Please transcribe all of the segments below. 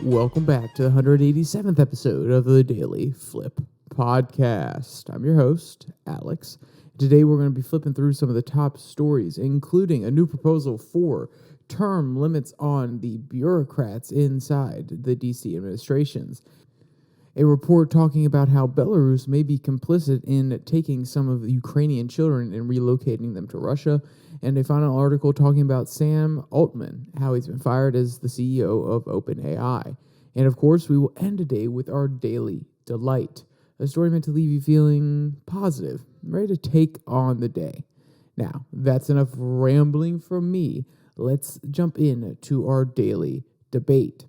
Welcome back to the 187th episode of the Daily Flip podcast. I'm your host, Alex. Today we're going to be flipping through some of the top stories, including a new proposal for term limits on the bureaucrats inside the DC administrations. A report talking about how Belarus may be complicit in taking some of the Ukrainian children and relocating them to Russia. And a final article talking about Sam Altman, how he's been fired as the CEO of Open.AI. And of course, we will end today with our Daily Delight, a story meant to leave you feeling positive, ready to take on the day. Now, that's enough rambling from me. Let's jump in to our daily debate.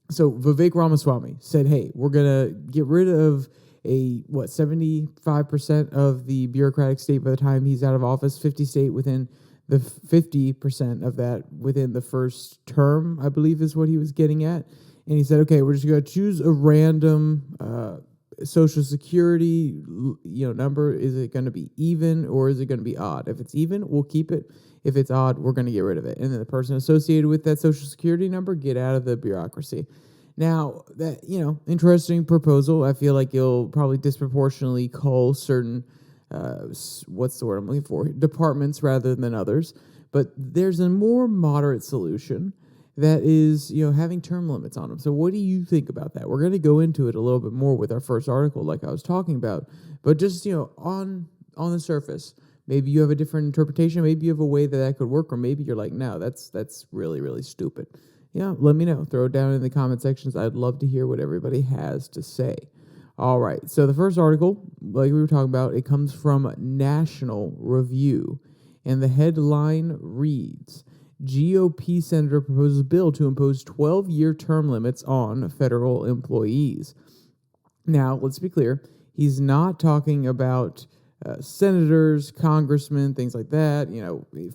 So Vivek Ramaswamy said, hey, we're going to get rid of 75% of the bureaucratic state by the time he's out of office, 50 state within the 50% of that within the first term, I believe is what he was getting at. And he said, okay, we're just going to choose a random Social Security number. Is it going to be even or is it going to be odd? If it's even, we'll keep it. If it's odd, we're going to get rid of it. And then the person associated with that Social Security number, get out of the bureaucracy. Now, that, interesting proposal. I feel like you'll probably disproportionately call certain, what's the word I'm looking for, departments rather than others. But there's a more moderate solution that is, having term limits on them. So what do you think about that? We're going to go into it a little bit more with our first article, like I was talking about. But just, on the surface, maybe you have a different interpretation. Maybe you have a way that could work, or maybe you're like, no, that's really, really stupid. Let me know. Throw it down in the comment sections. I'd love to hear what everybody has to say. All right. So the first article, like we were talking about, it comes from National Review. And the headline reads, GOP senator proposes bill to impose 12-year term limits on federal employees. Now, let's be clear. He's not talking about senators, congressmen, things like that.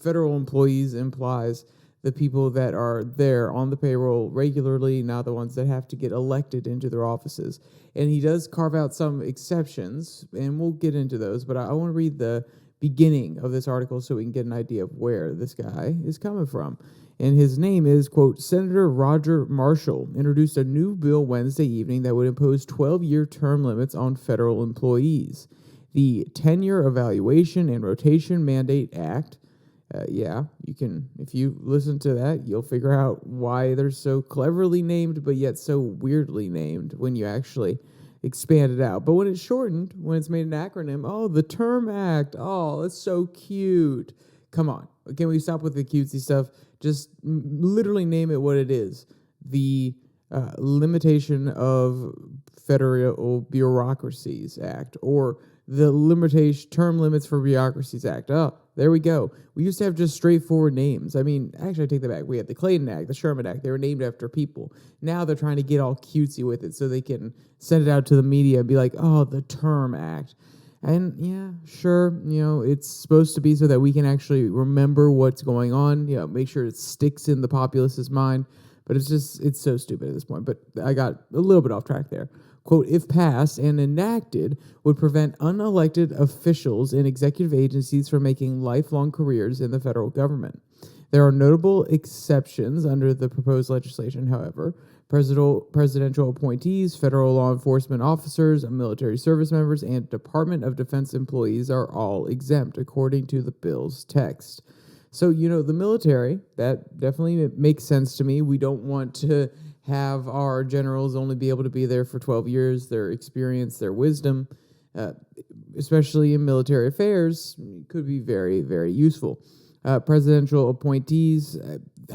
Federal employees implies the people that are there on the payroll regularly, not the ones that have to get elected into their offices. And he does carve out some exceptions, and we'll get into those. But I want to read the beginning of this article so we can get an idea of where this guy is coming from. And his name is, quote, Senator Roger Marshall introduced a new bill Wednesday evening that would impose 12-year term limits on federal employees. The Tenure Evaluation and Rotation Mandate Act, you can, if you listen to that, you'll figure out why they're so cleverly named, but yet so weirdly named when you actually expand it out. But when it's shortened, when it's made an acronym, the Term Act, that's so cute. Come on, can we stop with the cutesy stuff? Just literally name it what it is. The Limitation of Federal Bureaucracies Act, or the Term Limits for Bureaucracies Act. There we go. We used to have just straightforward names. I mean, actually, I take that back. We had the Clayton Act, the Sherman Act. They were named after people. Now they're trying to get all cutesy with it so they can send it out to the media and be like, the Term Act. And yeah, sure, it's supposed to be so that we can actually remember what's going on, make sure it sticks in the populace's mind. But it's so stupid at this point. But I got a little bit off track there. Quote, if passed and enacted, would prevent unelected officials in executive agencies from making lifelong careers in the federal government. There are notable exceptions under the proposed legislation, however. Presidential appointees, federal law enforcement officers, military service members, and Department of Defense employees are all exempt, according to the bill's text. So, the military, that definitely makes sense to me. We don't want to have our generals only be able to be there for 12 years. Their experience, their wisdom, especially in military affairs, could be very, very useful. Presidential appointees,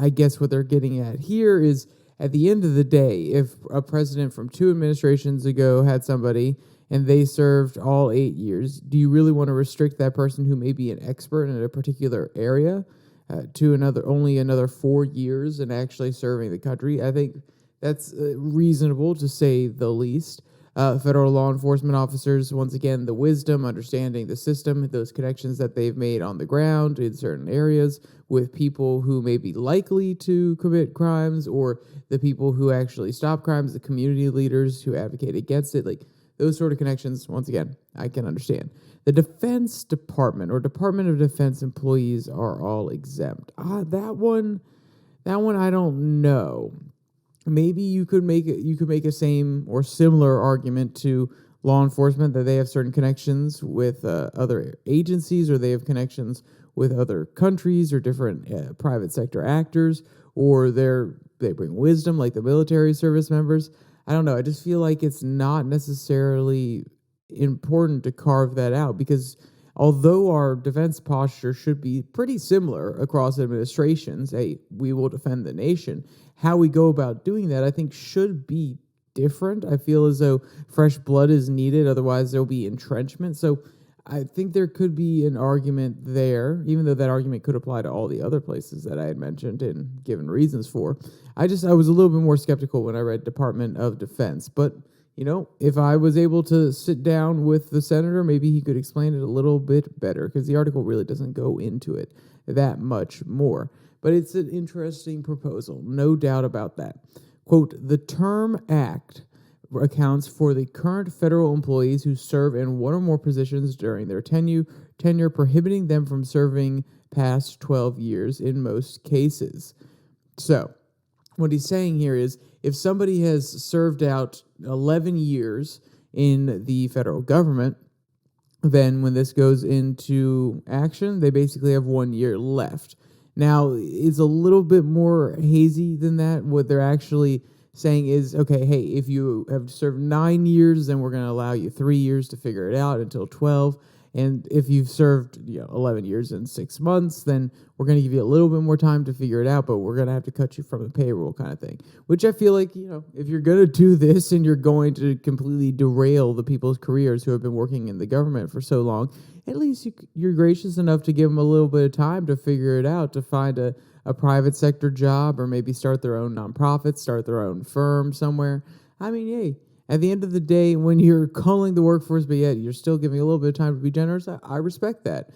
I guess what they're getting at here is, at the end of the day, if a president from 2 administrations ago had somebody and they served all 8 years, do you really want to restrict that person who may be an expert in a particular area to only another 4 years and actually serving the country? I think that's reasonable, to say the least. Federal law enforcement officers, once again, the wisdom, understanding the system, those connections that they've made on the ground in certain areas with people who may be likely to commit crimes, or the people who actually stop crimes, the community leaders who advocate against it, like those sort of connections, once again, I can understand. The Defense Department or Department of Defense employees are all exempt. That one I don't know. maybe you could make a same or similar argument to law enforcement that they have certain connections with other agencies, or they have connections with other countries or different private sector actors, or they bring wisdom like the military service members. I don't know. I just feel like it's not necessarily important to carve that out, because although our defense posture should be pretty similar across administrations, hey, we will defend the nation, how we go about doing that, I think, should be different. I feel as though fresh blood is needed, otherwise there'll be entrenchment. So I think there could be an argument there, even though that argument could apply to all the other places that I had mentioned and given reasons for. I was a little bit more skeptical when I read Department of Defense, but if I was able to sit down with the senator, maybe he could explain it a little bit better, because the article really doesn't go into it that much more. But it's an interesting proposal, no doubt about that. Quote, the term act accounts for the current federal employees who serve in one or more positions during their tenure, prohibiting them from serving past 12 years in most cases. So what he's saying here is, if somebody has served out 11 years in the federal government, then when this goes into action, they basically have 1 year left. Now, it's a little bit more hazy than that. What they're actually saying is, okay, hey, if you have served 9 years, then we're going to allow you 3 years to figure it out until 12. And if you've served 11 years and 6 months, then we're going to give you a little bit more time to figure it out, but we're going to have to cut you from the payroll kind of thing. Which I feel like, if you're going to do this and you're going to completely derail the people's careers who have been working in the government for so long, at least you're gracious enough to give them a little bit of time to figure it out, to find a private sector job, or maybe start their own nonprofit, start their own firm somewhere. I mean, hey, at the end of the day, when you're culling the workforce, but yet you're still giving a little bit of time to be generous, I respect that.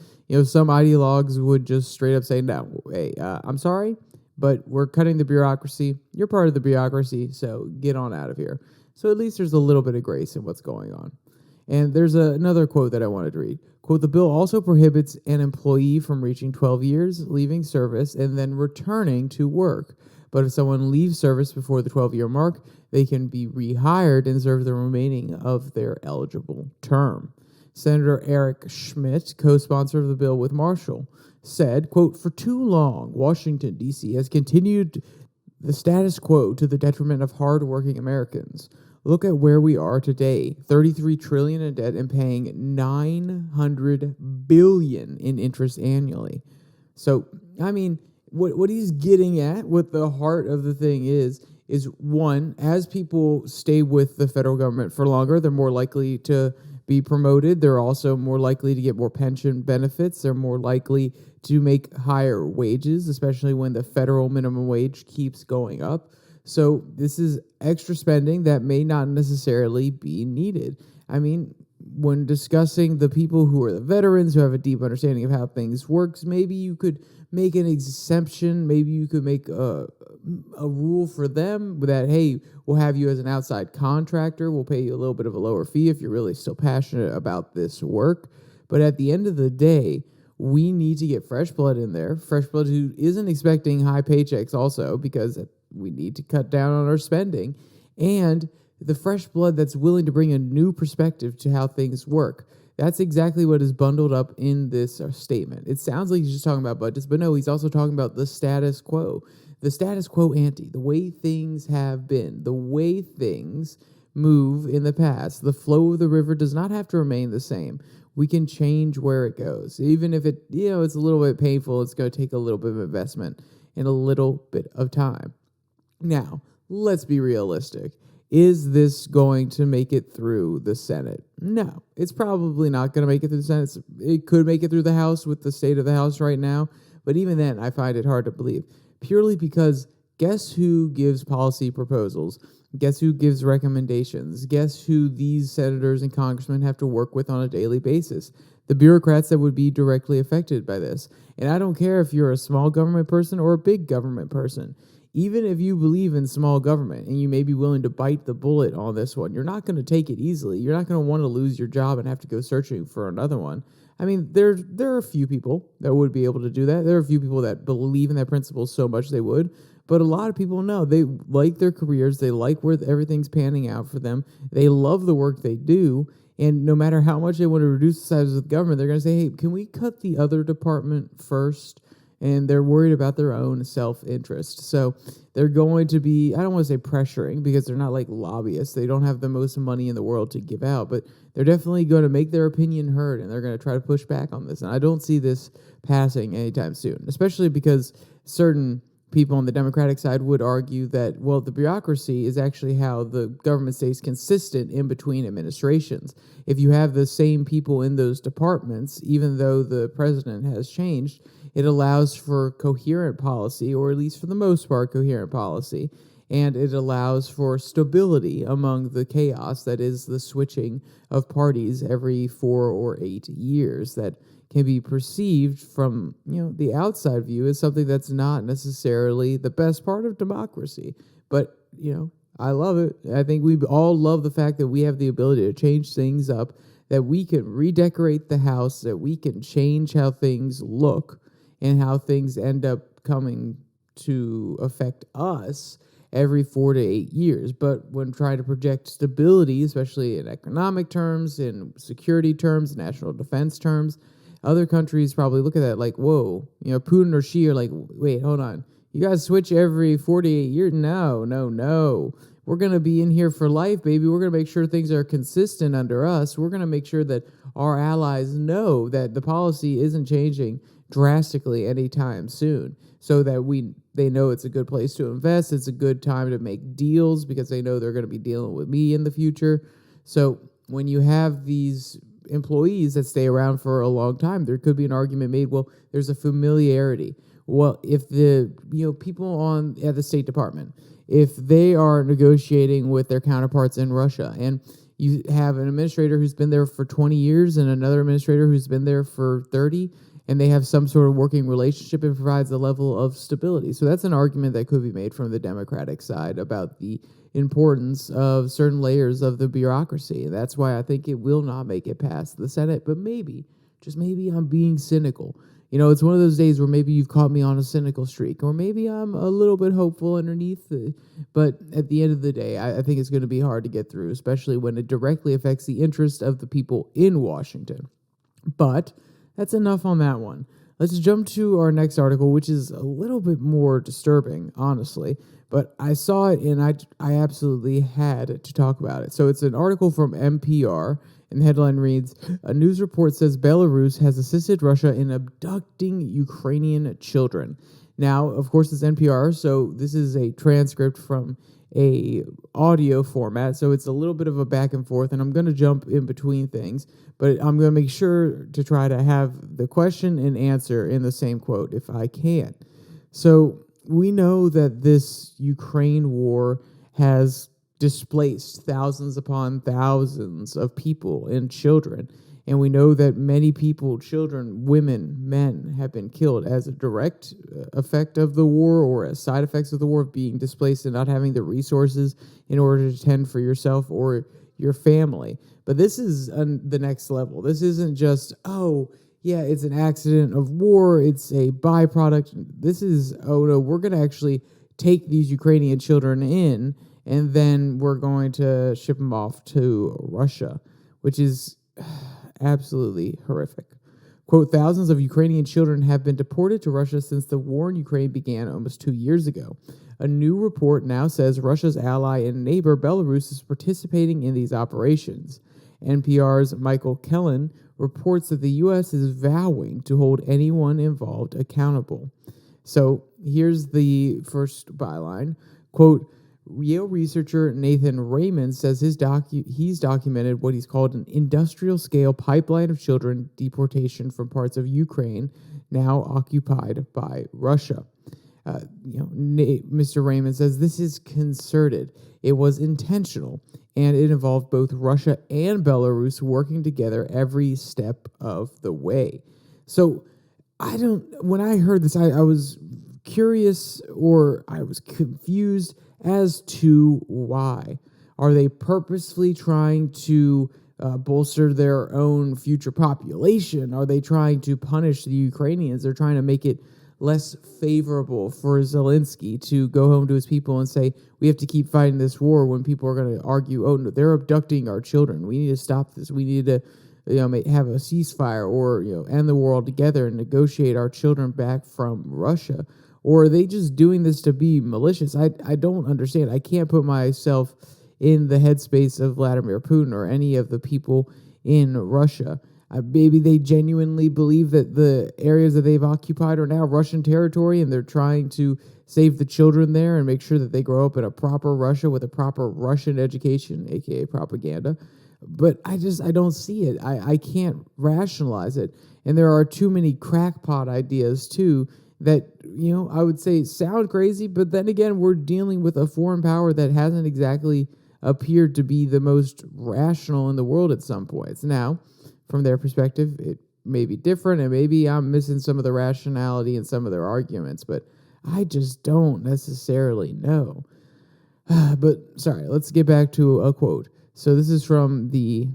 Some ideologues would just straight up say, no, hey, I'm sorry, but we're cutting the bureaucracy. You're part of the bureaucracy, so get on out of here. So at least there's a little bit of grace in what's going on. And there's another quote that I wanted to read. Quote, the bill also prohibits an employee from reaching 12 years, leaving service, and then returning to work. But if someone leaves service before the 12-year mark, they can be rehired and serve the remaining of their eligible term. Senator Eric Schmidt, co-sponsor of the bill with Marshall, said, quote, for too long, Washington, D.C. has continued the status quo to the detriment of hard-working Americans. Look at where we are today, $33 trillion in debt and paying $900 billion in interest annually. So, I mean, what he's getting at, what the heart of the thing is one, as people stay with the federal government for longer, they're more likely to be promoted. They're also more likely to get more pension benefits. They're more likely to make higher wages, especially when the federal minimum wage keeps going up. So this is extra spending that may not necessarily be needed. I mean, when discussing the people who are the veterans, who have a deep understanding of how things works, maybe you could make an exemption. Maybe you could make a rule for them that, hey, we'll have you as an outside contractor. We'll pay you a little bit of a lower fee if you're really still passionate about this work. But at the end of the day, we need to get fresh blood in there. Fresh blood who isn't expecting high paychecks also, because we need to cut down on our spending. And the fresh blood that's willing to bring a new perspective to how things work. That's exactly what is bundled up in this statement. It sounds like he's just talking about budgets, but no, he's also talking about the status quo. The status quo ante, the way things have been, the way things move in the past. The flow of the river does not have to remain the same. We can change where it goes. Even if it's a little bit painful, it's going to take a little bit of investment and a little bit of time. Now, let's be realistic. Is this going to make it through the Senate? No, it's probably not going to make it through the Senate. It could make it through the House with the state of the House right now, but even then, I find it hard to believe, purely because guess who gives policy proposals? Guess who gives recommendations? Guess who these senators and congressmen have to work with on a daily basis? The bureaucrats that would be directly affected by this. And I don't care if you're a small government person or a big government person. Even if you believe in small government and you may be willing to bite the bullet on this one, you're not going to take it easily. You're not going to want to lose your job and have to go searching for another one. I mean, there are a few people that would be able to do that. There are a few people that believe in that principle so much they would. But a lot of people know they like their careers. They like where everything's panning out for them. They love the work they do. And no matter how much they want to reduce the size of the government, they're going to say, hey, can we cut the other department first? And they're worried about their own self-interest. So they're going to be, I don't want to say pressuring, because they're not like lobbyists. They don't have the most money in the world to give out, but they're definitely going to make their opinion heard, and they're going to try to push back on this. And I don't see this passing anytime soon, especially because certain people on the Democratic side would argue that, well, the bureaucracy is actually how the government stays consistent in between administrations. If you have the same people in those departments, even though the president has changed, it allows for coherent policy, or at least for the most part, coherent policy. And it allows for stability among the chaos that is the switching of parties every 4 or 8 years that can be perceived from, the outside view as something that's not necessarily the best part of democracy. But, I love it. I think we all love the fact that we have the ability to change things up, that we can redecorate the house, that we can change how things look and how things end up coming to affect us every 4 to 8 years. But when trying to project stability, especially in economic terms, in security terms, national defense terms, other countries probably look at that like, whoa, Putin or Xi are like, wait, hold on. You guys switch every 48 years? No. We're going to be in here for life, baby. We're going to make sure things are consistent under us. We're going to make sure that our allies know that the policy isn't changing drastically anytime soon, so that they know it's a good place to invest. It's a good time to make deals because they know they're going to be dealing with me in the future. So when you have these employees that stay around for a long time, there could be an argument made, well, there's a familiarity. Well, if the people at the State Department, if they are negotiating with their counterparts in Russia, and you have an administrator who's been there for 20 years and another administrator who's been there for 30, and they have some sort of working relationship, it provides a level of stability. So that's an argument that could be made from the Democratic side about the importance of certain layers of the bureaucracy. That's why I think it will not make it past the Senate, but maybe, just maybe, I'm being cynical. It's one of those days where maybe you've caught me on a cynical streak, or maybe I'm a little bit hopeful underneath. But at the end of the day, I think it's going to be hard to get through, especially when it directly affects the interest of the people in Washington. But that's enough on that one. Let's jump to our next article, which is a little bit more disturbing, honestly. But I saw it, and I absolutely had to talk about it. So it's an article from NPR, and the headline reads, a news report says Belarus has assisted Russia in abducting Ukrainian children. Now, of course, it's NPR, so this is a transcript from a audio format, so it's a little bit of a back and forth, and I'm going to jump in between things, but I'm going to make sure to try to have the question and answer in the same quote if I can. So we know that this Ukraine war has displaced thousands upon thousands of people and children. And we know that many people, children, women, men, have been killed as a direct effect of the war, or as side effects of the war, of being displaced and not having the resources in order to tend for yourself or your family. But this is the next level. This isn't just, it's an accident of war, it's a byproduct. This is, we're going to actually take these Ukrainian children in, and then we're going to ship them off to Russia, which is absolutely horrific. Quote, thousands of Ukrainian children have been deported to Russia since the war in Ukraine began almost 2 years ago. A new report now says Russia's ally and neighbor Belarus is participating in these operations. NPR's Michael Kellen reports that the U.S. is vowing to hold anyone involved accountable. So here's the first byline. Quote, Yale researcher Nathan Raymond says he's documented what he's called an industrial-scale pipeline of children deportation from parts of Ukraine now occupied by Russia. Mr. Raymond says this is concerted. It was intentional, and it involved both Russia and Belarus working together every step of the way. So when I heard this, I was curious, or I was confused as to why. Are they purposefully trying to bolster their own future population? Are they trying to punish the Ukrainians? They're trying to make it less favorable for Zelensky to go home to his people and say, we have to keep fighting this war, when people are going to argue, oh, no, they're abducting our children. We need to stop this. We need to have a ceasefire, or end the war altogether and negotiate our children back from Russia? Or are they just doing this to be malicious? I don't understand. I can't put myself in the headspace of Vladimir Putin or any of the people in Russia. Maybe they genuinely believe that the areas that they've occupied are now Russian territory, and they're trying to save the children there and make sure that they grow up in a proper Russia with a proper Russian education, aka propaganda. But I don't see it. I can't rationalize it. And there are too many crackpot ideas too that, I would say sound crazy, but then again, we're dealing with a foreign power that hasn't exactly appeared to be the most rational in the world at some points. Now, from their perspective, it may be different, and maybe I'm missing some of the rationality in some of their arguments, but I just don't necessarily know. But sorry, let's get back to a quote. So this is from the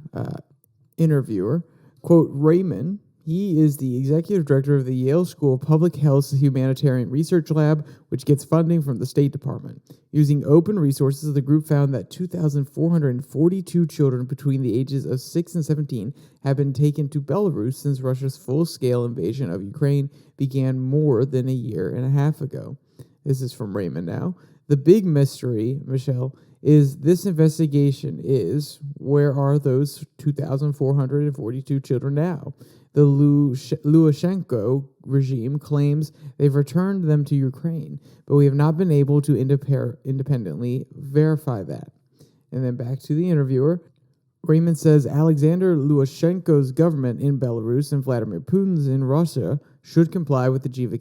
interviewer. Quote, Raymond, he is the executive director of the Yale School of Public Health's Humanitarian Research Lab, which gets funding from the State Department. Using open resources, the group found that 2,442 children between the ages of 6 and 17 have been taken to Belarus since Russia's full-scale invasion of Ukraine began more than a year and a half ago. This is from Raymond now. The big mystery, Michelle, is this investigation is, where are those 2,442 children now? The Lukashenko regime claims they've returned them to Ukraine, but we have not been able to independently verify that. And then back to the interviewer. Raymond says Alexander Lukashenko's government in Belarus and Vladimir Putin's in Russia should comply with the Geneva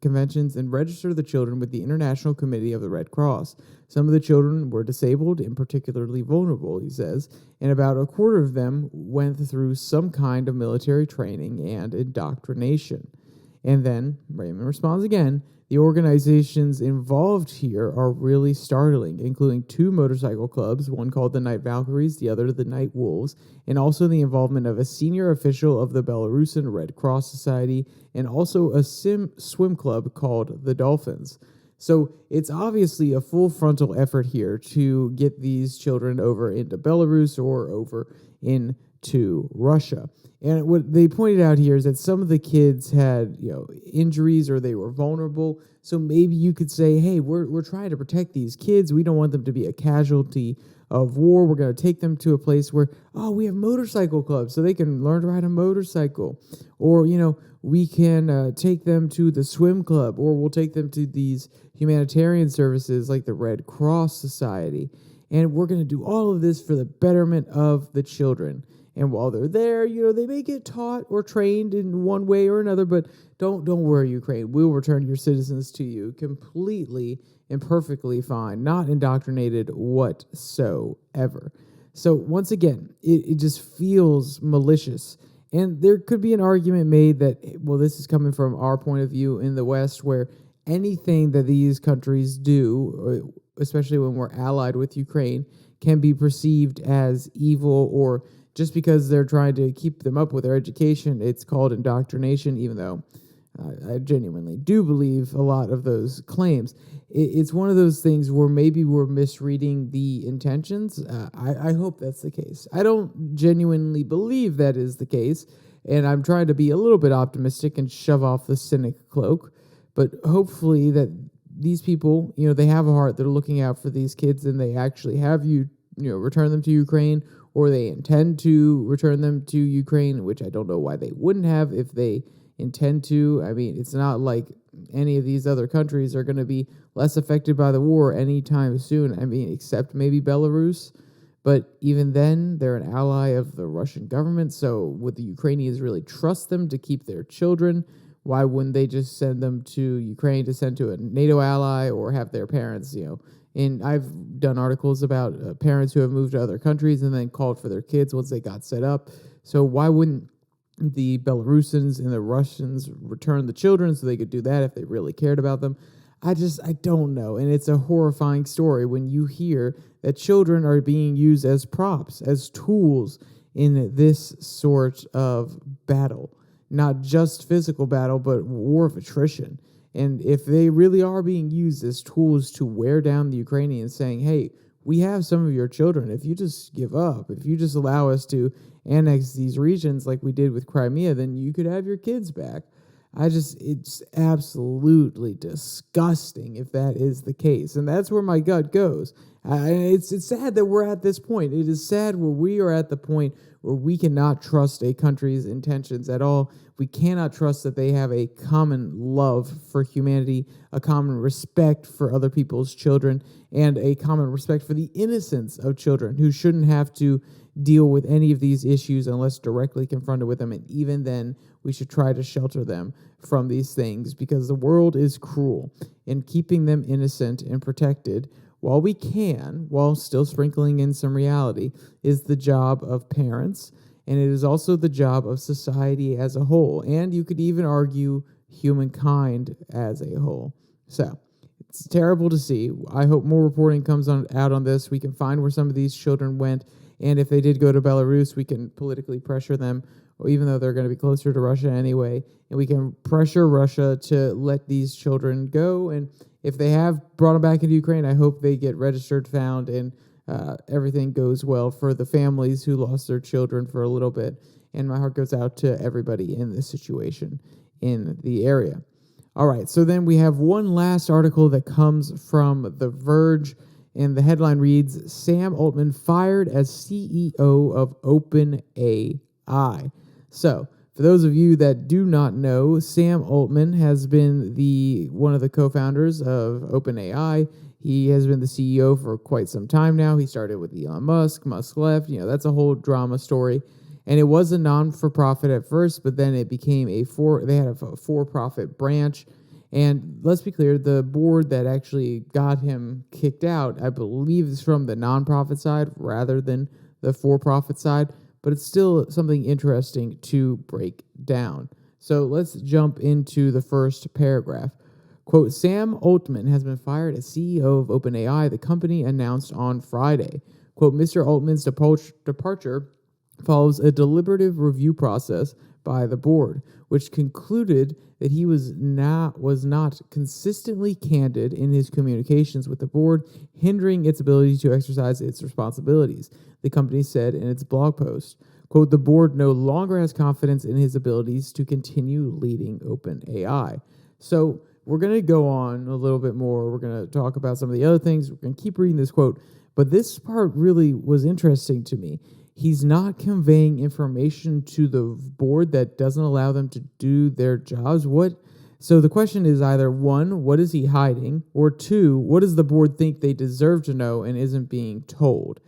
Conventions and register the children with the International Committee of the Red Cross. Some of the children were disabled and particularly vulnerable, he says, and about a quarter of them went through some kind of military training and indoctrination. And then Raymond responds again, the organizations involved here are really startling, including 2 motorcycle clubs, one called the Night Valkyries, the other the Night Wolves, and also the involvement of a senior official of the Belarusian Red Cross Society, and also a swim club called the Dolphins. So it's obviously a full frontal effort here to get these children over into Belarus or over into Russia. And what they pointed out here is that some of the kids had, injuries, or they were vulnerable. So maybe you could say, hey, we're trying to protect these kids. We don't want them to be a casualty of war. We're going to take them to a place where, we have motorcycle clubs so they can learn to ride a motorcycle. Or, we can take them to the swim club, or we'll take them to these humanitarian services like the Red Cross Society. And we're going to do all of this for the betterment of the children. And while they're there, they may get taught or trained in one way or another, but don't worry, Ukraine. We'll return your citizens to you completely and perfectly fine, not indoctrinated whatsoever. So once again, it just feels malicious. And there could be an argument made that, well, this is coming from our point of view in the West, where anything that these countries do, especially when we're allied with Ukraine, can be perceived as evil, or just because they're trying to keep them up with their education, it's called indoctrination, even though I genuinely do believe a lot of those claims. It's one of those things where maybe we're misreading the intentions. I hope that's the case. I don't genuinely believe that is the case, and I'm trying to be a little bit optimistic and shove off the cynic cloak, but hopefully that these people, they have a heart, they're looking out for these kids, and they actually have return them to Ukraine, or they intend to return them to Ukraine, which I don't know why they wouldn't have if they intend to. I mean, it's not like any of these other countries are going to be less affected by the war anytime soon. I mean, except maybe Belarus. But even then, they're an ally of the Russian government. So would the Ukrainians really trust them to keep their children? Why wouldn't they just send them to Ukraine to send to a NATO ally, or have their parents, And I've done articles about parents who have moved to other countries and then called for their kids once they got set up. So why wouldn't the Belarusians and the Russians return the children so they could do that if they really cared about them? I don't know. And it's a horrifying story when you hear that children are being used as props, as tools in this sort of battle. Not just physical battle, but war of attrition. And if they really are being used as tools to wear down the Ukrainians, saying, hey, we have some of your children. If you just give up, if you just allow us to annex these regions like we did with Crimea, then you could have your kids back. It's absolutely disgusting if that is the case. And that's where my gut goes. It's sad that we're at this point. It is sad where we are at the point where we cannot trust a country's intentions at all. We cannot trust that they have a common love for humanity, a common respect for other people's children, and a common respect for the innocence of children who shouldn't have to deal with any of these issues unless directly confronted with them. And even then, we should try to shelter them from these things because the world is cruel, and keeping them innocent and protected while we can, while still sprinkling in some reality, is the job of parents, and it is also the job of society as a whole, and you could even argue humankind as a whole. So, it's terrible to see. I hope more reporting comes out on this. We can find where some of these children went, and if they did go to Belarus, we can politically pressure them, even though they're going to be closer to Russia anyway, and we can pressure Russia to let these children go. And if they have brought them back into Ukraine, I hope they get registered, found, and everything goes well for the families who lost their children for a little bit. And my heart goes out to everybody in this situation in the area. All right, so then we have one last article that comes from The Verge, and the headline reads, Sam Altman fired as CEO of Open.AI. So, for those of you that do not know, Sam Altman has been one of the co-founders of Open.AI. He has been the CEO for quite some time now. He started with Elon Musk. Musk left. That's a whole drama story. And it was a non-for-profit at first, but then it became they had a for-profit branch. And let's be clear, the board that actually got him kicked out, I believe, is from the nonprofit side rather than the for-profit side. But it's still something interesting to break down. So let's jump into the first paragraph. Quote, Sam Altman has been fired as CEO of Open.AI, the company announced on Friday. Quote, Mr. Altman's departure follows a deliberative review process by the board, which concluded that he was not consistently candid in his communications with the board, hindering its ability to exercise its responsibilities, the company said in its blog post. Quote, the board no longer has confidence in his abilities to continue leading Open.AI. So we're going to go on a little bit more. We're going to talk about some of the other things. We're going to keep reading this quote. But this part really was interesting to me. He's not conveying information to the board that doesn't allow them to do their jobs. So the question is either, one, what is he hiding? Or two, what does the board think they deserve to know and isn't being told?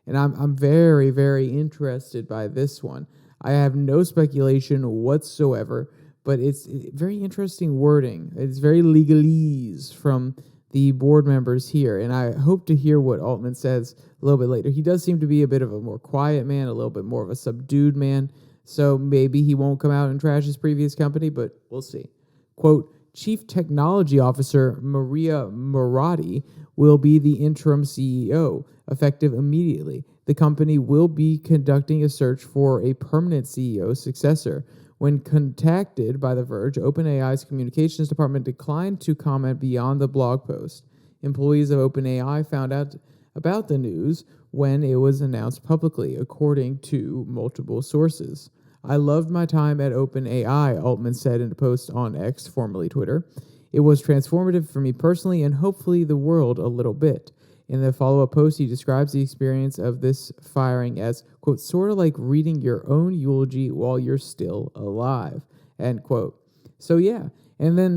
And I'm very, very interested by this one. I have no speculation whatsoever, but it's very interesting wording. It's very legalese from the board members here, and I hope to hear what Altman says a little bit later. He does seem to be a bit of a more quiet man, a little bit more of a subdued man, so maybe he won't come out and trash his previous company, but we'll see. Quote, Chief Technology Officer Maria Moratti will be the interim CEO, effective immediately. The company will be conducting a search for a permanent CEO successor. When contacted by The Verge, OpenAI's communications department declined to comment beyond the blog post. Employees of OpenAI found out about the news when it was announced publicly, according to multiple sources. I loved my time at OpenAI, Altman said in a post on X, formerly Twitter. It was transformative for me personally and hopefully the world a little bit. In the follow-up post, he describes the experience of this firing as, quote, sort of like reading your own eulogy while you're still alive, end quote. So, yeah. And then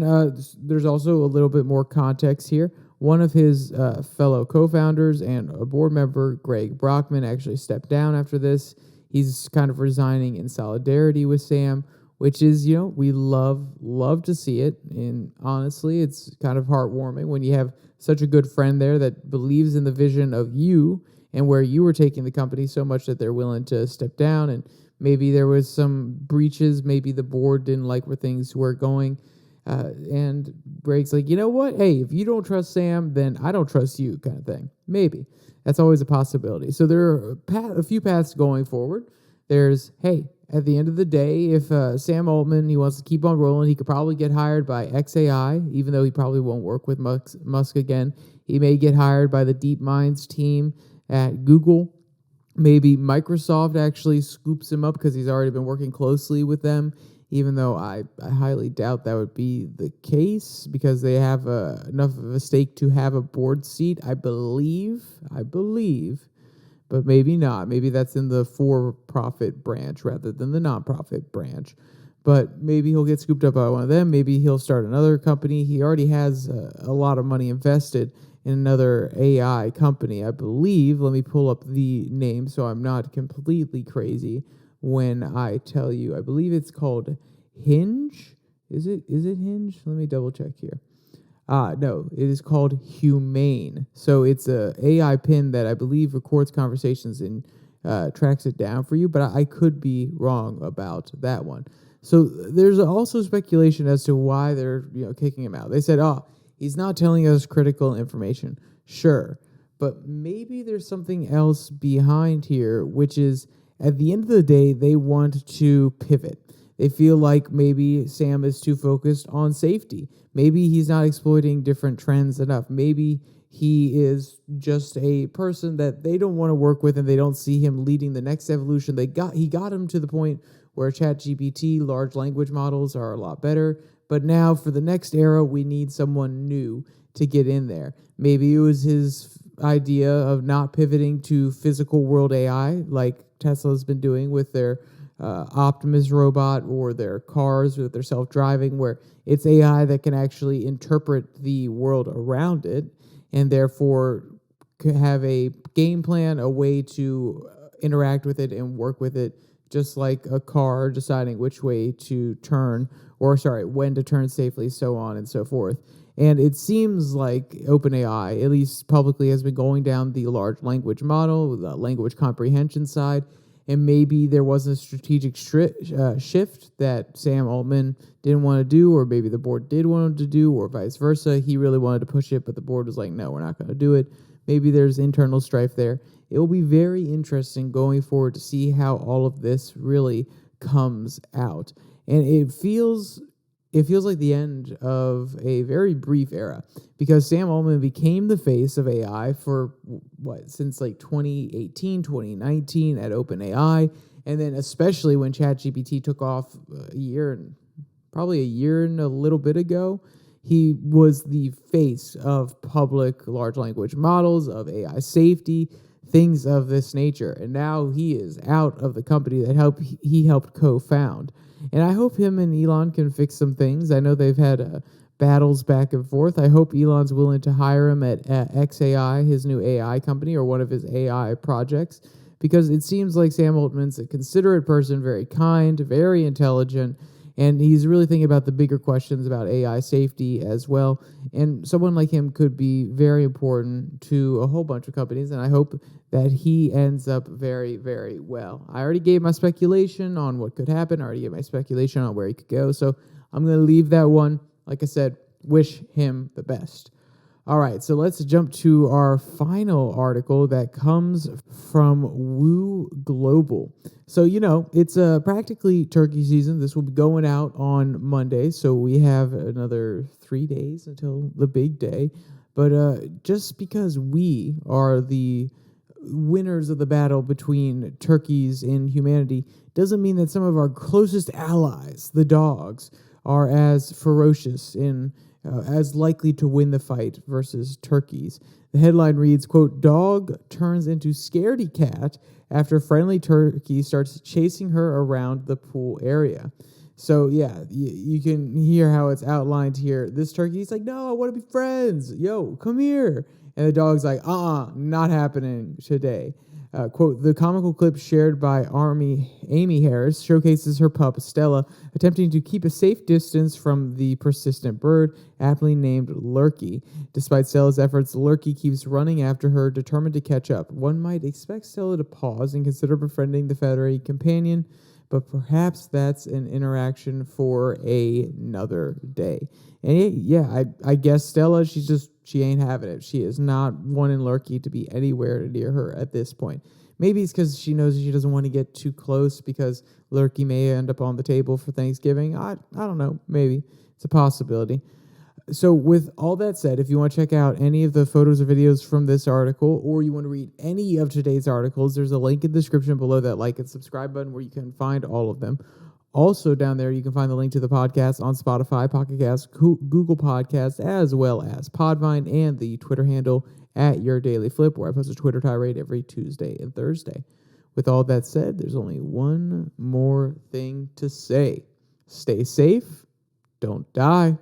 there's also a little bit more context here. One of his fellow co-founders and a board member, Greg Brockman, actually stepped down after this. He's kind of resigning in solidarity with Sam, which is, we love to see it. And honestly, it's kind of heartwarming when you have such a good friend there that believes in the vision of you and where you were taking the company so much that they're willing to step down. And maybe there was some breaches. Maybe the board didn't like where things were going. And Greg's like, you know what? Hey, if you don't trust Sam, then I don't trust you, kind of thing. Maybe. That's always a possibility. So there are a few paths going forward. There's, hey, at the end of the day, if Sam Altman, he wants to keep on rolling, he could probably get hired by XAI, even though he probably won't work with Musk again. He may get hired by the DeepMinds team at Google. Maybe Microsoft actually scoops him up because he's already been working closely with them, even though I highly doubt that would be the case because they have enough of a stake to have a board seat, I believe, but maybe not. Maybe that's in the for-profit branch rather than the non-profit branch. But maybe he'll get scooped up by one of them. Maybe he'll start another company. He already has a lot of money invested in another AI company, I believe. Let me pull up the name so I'm not completely crazy when I tell you. I believe it's called Hinge. Is it Hinge? Let me double check here. No, it is called Humane. So it's a AI pin that I believe records conversations and tracks it down for you, but I could be wrong about that one. So there's also speculation as to why they're kicking him out. They said, he's not telling us critical information. Sure, but maybe there's something else behind here, which is at the end of the day, they want to pivot. They feel like maybe Sam is too focused on safety. Maybe he's not exploiting different trends enough. Maybe he is just a person that they don't want to work with and they don't see him leading the next evolution. He got him to the point where ChatGPT, large language models are a lot better. But now for the next era, we need someone new to get in there. Maybe it was his idea of not pivoting to physical world AI like Tesla's been doing with their Optimus robot or their cars with their self-driving, where it's AI that can actually interpret the world around it and therefore have a game plan, a way to interact with it and work with it, just like a car deciding which way to turn, when to turn safely, so on and so forth. And it seems like OpenAI, at least publicly, has been going down the large language model, the language comprehension side, and maybe there was a strategic shift that Sam Altman didn't want to do, or maybe the board did want him to do, or vice versa. He really wanted to push it, but the board was like, no, we're not going to do it. Maybe there's internal strife there. It will be very interesting going forward to see how all of this really comes out. And it feels like the end of a very brief era, because Sam Altman became the face of AI for since like 2018, 2019 at OpenAI. And then especially when ChatGPT took off probably a year and a little bit ago, he was the face of public large language models, of AI safety, things of this nature. And now he is out of the company that he helped co-found. And I hope him and Elon can fix some things. I know they've had battles back and forth. I hope Elon's willing to hire him at XAI, his new AI company, or one of his AI projects, because it seems like Sam Altman's a considerate person, very kind, very intelligent, and he's really thinking about the bigger questions about AI safety as well. And someone like him could be very important to a whole bunch of companies, and I hope that he ends up very, very well. I already gave my speculation on what could happen. I already gave my speculation on where he could go, so I'm going to leave that one. Like I said, wish him the best. All right, so let's jump to our final article that comes from Woo Global. So, it's practically turkey season. This will be going out on Monday, so we have another 3 days until the big day. But just because we are the winners of the battle between turkeys and humanity doesn't mean that some of our closest allies, the dogs, are as ferocious and as likely to win the fight versus turkeys. The headline reads, quote, "Dog turns into scaredy cat after friendly turkey starts chasing her around the pool area." So, yeah, you can hear how it's outlined here. This turkey's like, "No, I want to be friends. Yo, come here." And the dog's like, not happening today. Quote, "The comical clip shared by Amy Harris showcases her pup, Stella, attempting to keep a safe distance from the persistent bird, aptly named Lurky. Despite Stella's efforts, Lurky keeps running after her, determined to catch up. One might expect Stella to pause and consider befriending the feathery companion, but perhaps that's an interaction for another day." And I guess Stella, she ain't having it. She is not wanting Lurky to be anywhere near her at this point. Maybe it's because she knows she doesn't want to get too close because Lurky may end up on the table for Thanksgiving. I don't know. Maybe it's a possibility. So with all that said, if you want to check out any of the photos or videos from this article, or you want to read any of today's articles, there's a link in the description below that like and subscribe button where you can find all of them. Also down there, you can find the link to the podcast on Spotify, Pocket Cast, Google Podcasts, as well as Podvine and the Twitter handle at Your Daily Flip, where I post a Twitter tirade every Tuesday and Thursday. With all that said, there's only one more thing to say. Stay safe. Don't die.